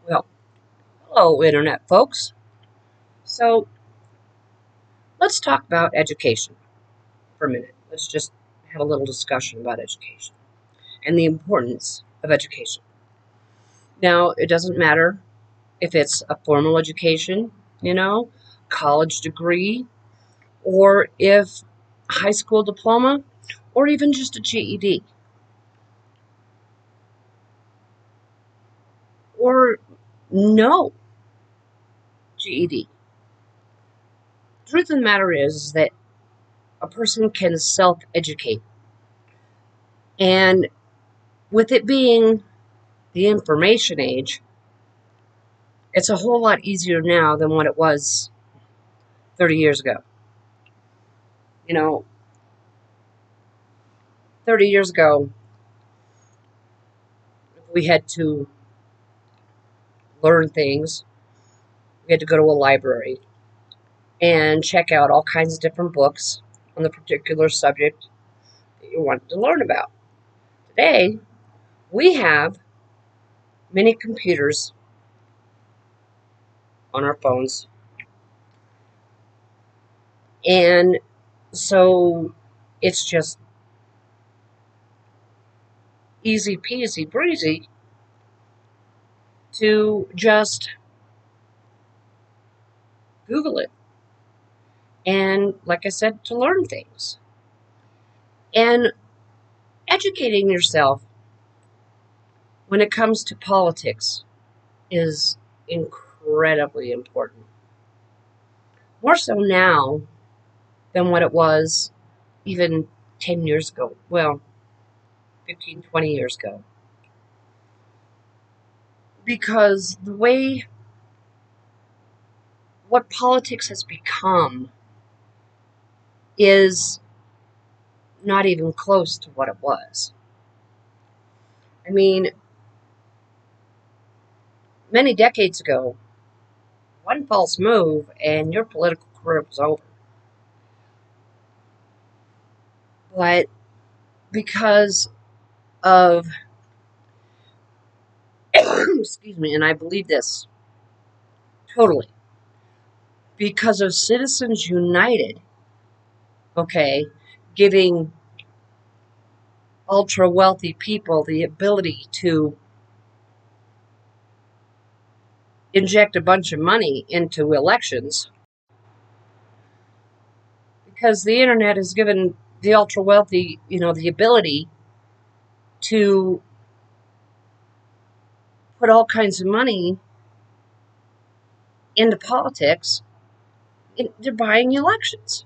Well, hello, Internet folks. So let's talk about education for a minute. Let's just have a little discussion about education and the importance of education. Now, it doesn't matter if it's a formal education, you know, college degree, or if high school diploma, or even just a GED, or no GED. Truth of the matter is that a person can self educate. And with it being the information age, it's a whole lot easier now than what it was 30 years ago. You know, 30 years ago, we had to learn things. We had to go to a library and check out all kinds of different books on the particular subject that you wanted to learn about. Today, we have many computers on our phones. And so it's just easy peasy breezy to just Google it. And like I said, to learn things. And educating yourself when it comes to politics is incredibly important. More so now than what it was even 10 years ago. Well, 15, 20 years ago. Because the way what politics has become is not even close to what it was. I mean, many decades ago, one false move and your political career was over. But because of, excuse me, and I believe this totally, because of Citizens United, okay, giving ultra wealthy people the ability to inject a bunch of money into elections, because the internet has given the ultra wealthy, the ability to put all kinds of money into politics. They're buying elections.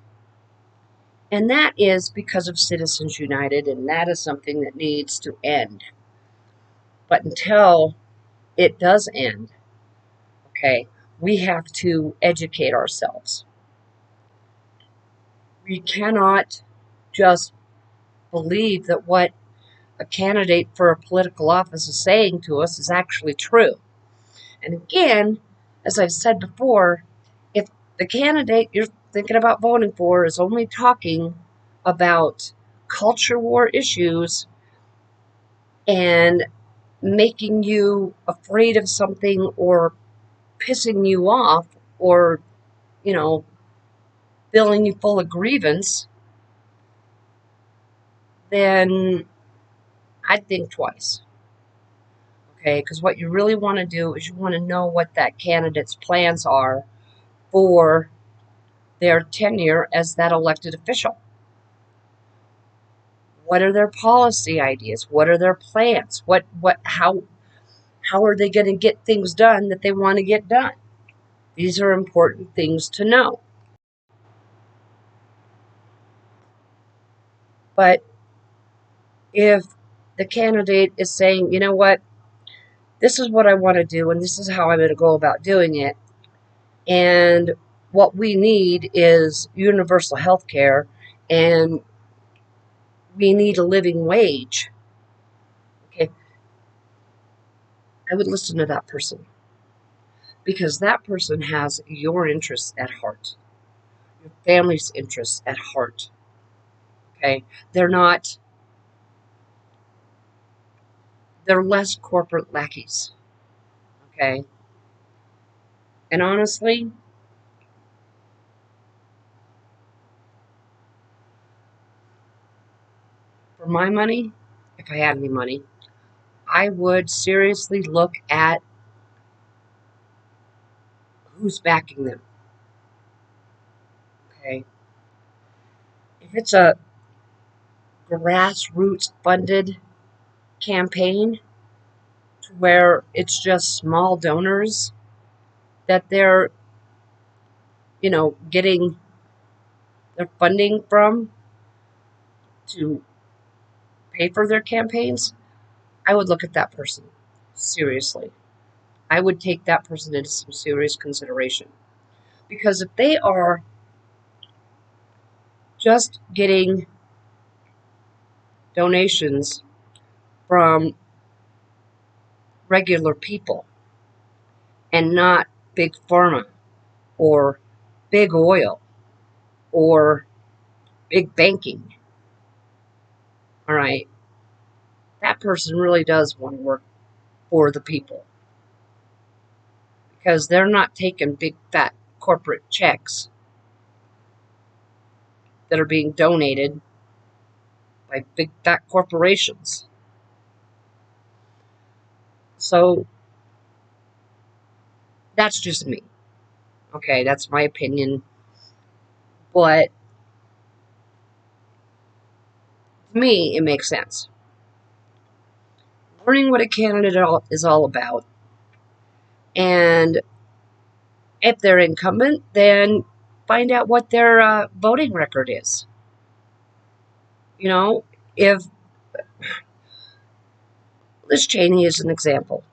And that is because of Citizens United, and that is something that needs to end. But until it does end, okay, we have to educate ourselves. We cannot just believe that what a candidate for a political office is saying to us is actually true. And again, as I've said before, if the candidate you're thinking about voting for is only talking about culture war issues and making you afraid of something or pissing you off or, you know, filling you full of grievance, then I'd think twice. Okay, because what you really want to do is you want to know what that candidate's plans are for their tenure as that elected official. What are their policy ideas? What are their plans? How are they going to get things done that they want to get done? These are important things to know. But if the candidate is saying, you know what, this is what I want to do, and this is how I'm going to go about doing it, and what we need is universal health care, and we need a living wage, okay, I would listen to that person because that person has your interests at heart, your family's interests at heart, okay? They're not, they're less corporate lackeys, Okay? And honestly, for my money, if I had any money, I would seriously look at who's backing them. Okay? If it's a grassroots funded campaign to where it's just small donors that they're, getting their funding from to pay for their campaigns, I would look at that person seriously. I would take that person into some serious consideration. Because if they are just getting donations from regular people and not big pharma or big oil or big banking, all right, that person really does want to work for the people because they're not taking big fat corporate checks that are being donated by big fat corporations. So that's just me. Okay, that's my opinion. But to me, it makes sense. Learning what a candidate is all about. And if they're incumbent, then find out what their voting record is. If Liz Cheney is an example.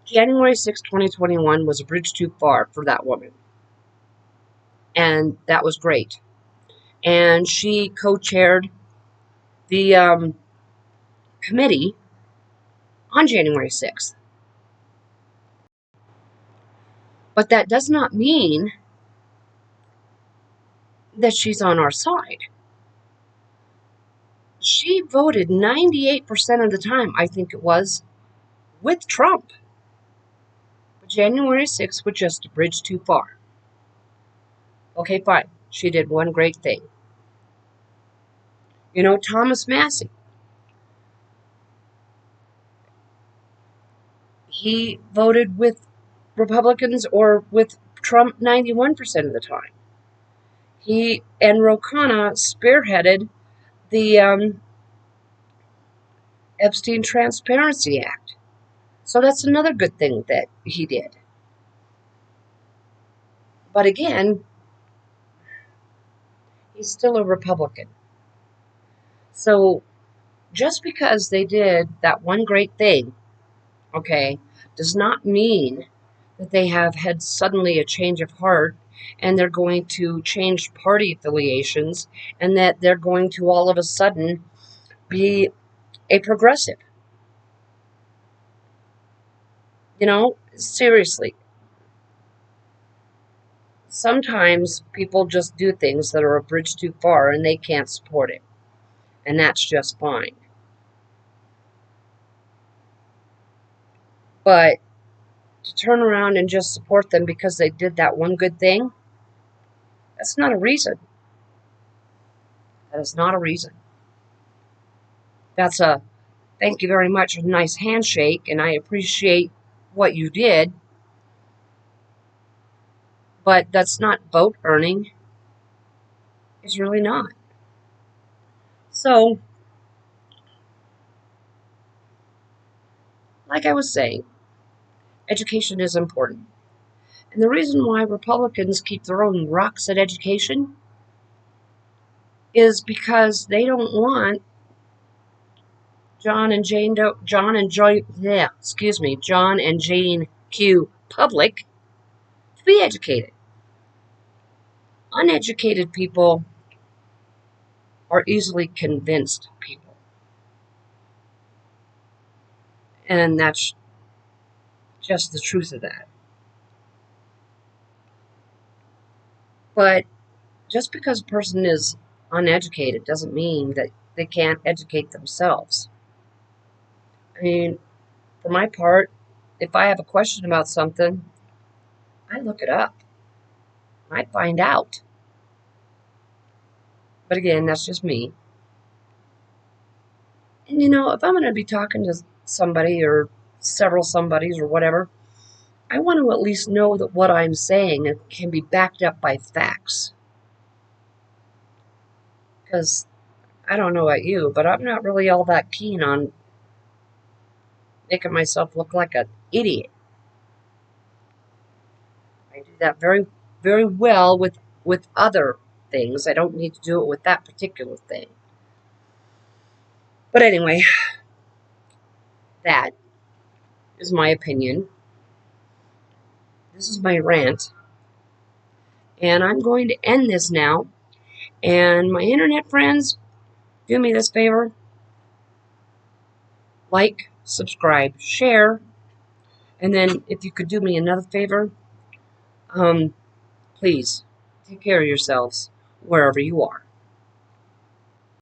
January 6, 2021 was a bridge too far for that woman. And that was great. And she co-chaired the committee on January 6th. But that does not mean that she's on our side. She voted 98% of the time, I think it was, with Trump. But January 6th was just a bridge too far. Okay, fine. She did one great thing. Thomas Massie. He voted with Republicans or with Trump 91% of the time. He and Ro Khanna spearheaded the Epstein Transparency Act. So that's another good thing that he did. But again, he's still a Republican. So just because they did that one great thing, okay, does not mean that they have had suddenly a change of heart and they're going to change party affiliations and that they're going to all of a sudden be a progressive. Seriously. Sometimes people just do things that are a bridge too far and they can't support it. And that's just fine. But to turn around and just support them because they did that one good thing, that's not a reason. That is not a reason. That's a thank you very much, a nice handshake, and I appreciate what you did. But that's not vote earning. It's really not. So, like I was saying, education is important. And the reason why Republicans keep throwing rocks at education is because they don't want John and Jane Q public to be educated. Uneducated people are easily convinced people. And that's just the truth of that. But just because a person is uneducated doesn't mean that they can't educate themselves. I mean, for my part, if I have a question about something, I look it up. I find out. But again, that's just me. And if I'm going to be talking to somebody or several somebodies or whatever, I want to at least know that what I'm saying can be backed up by facts. Because I don't know about you, but I'm not really all that keen on making myself look like an idiot. I do that very, very well with other things. I don't need to do it with that particular thing. But anyway, that is my opinion. This is my rant. And I'm going to end this now. And my internet friends, do me this favor. Like, subscribe, share. And then if you could do me another favor, please take care of yourselves wherever you are.